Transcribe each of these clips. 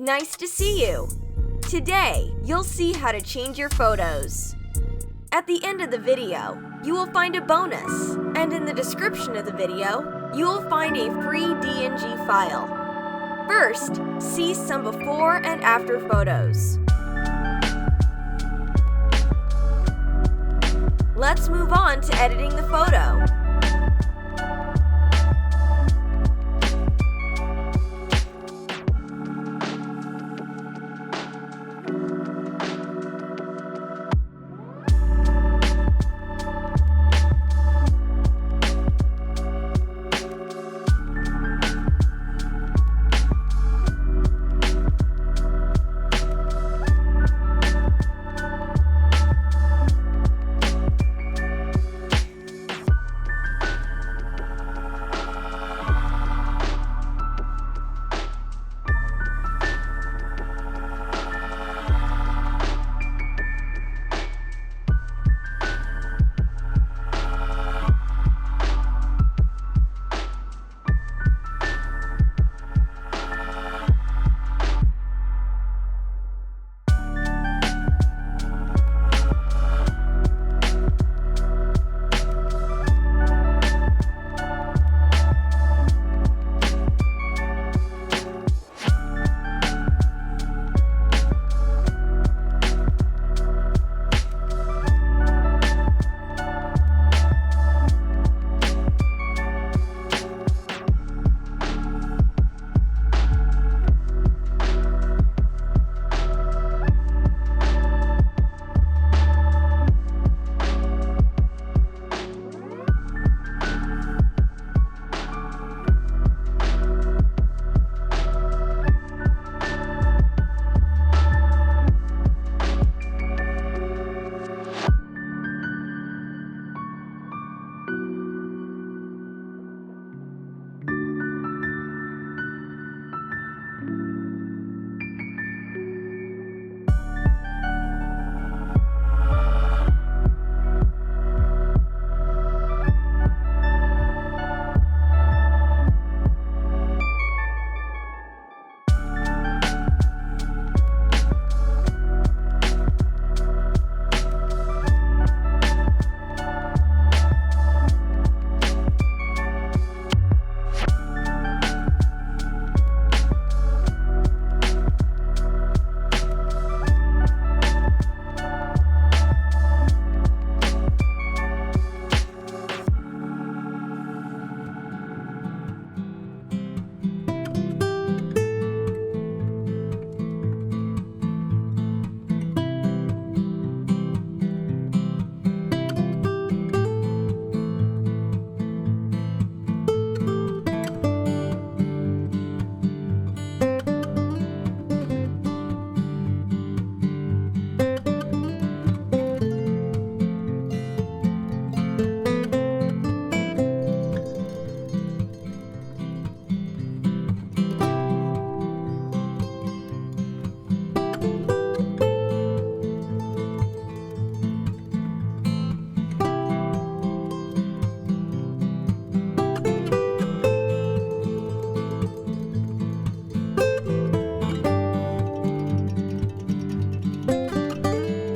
Nice to see you! Today, you'll see how to change your photos. At the end of the video, you will find a bonus, and in the description of the video, you will find a free DNG file. First, see some before and after photos. Let's move on to editing the photo.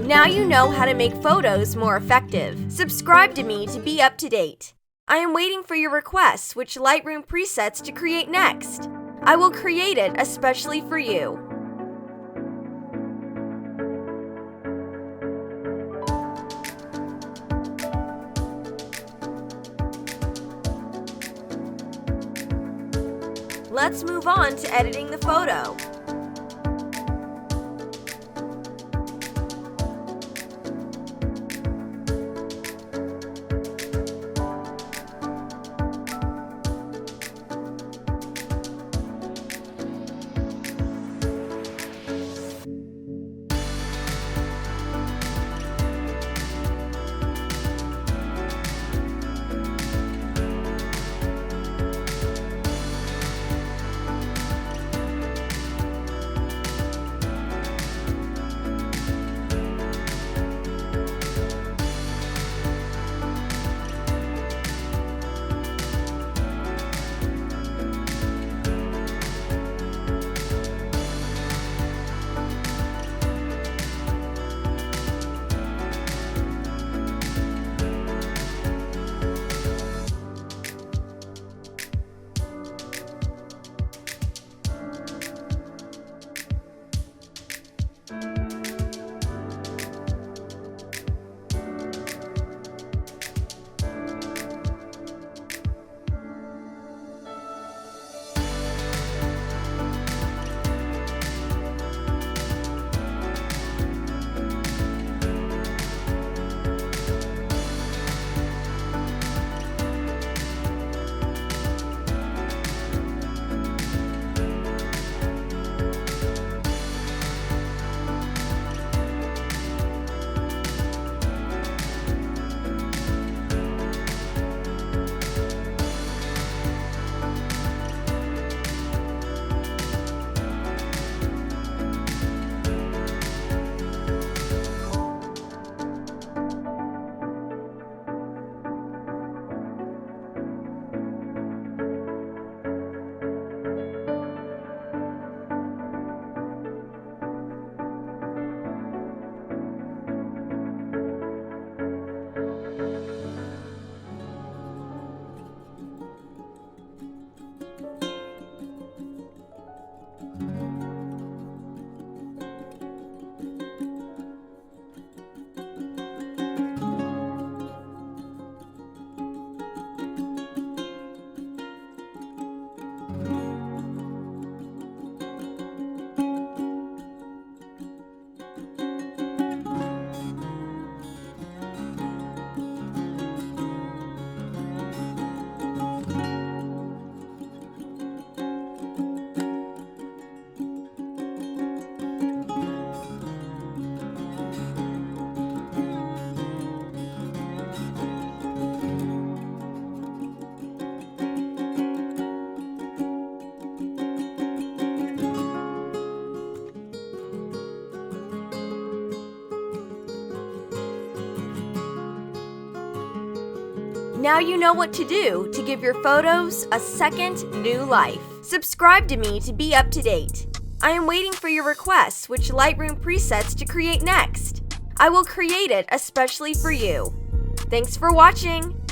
Now you know how to make photos more effective. Subscribe to me to be up to date. I am waiting for your requests which Lightroom presets to create next. I will create it especially for you. Let's move on to editing the photo. Now you know what to do to give your photos a second new life. Subscribe to me to be up to date. I am waiting for your requests which Lightroom presets to create next. I will create it especially for you. Thanks for watching!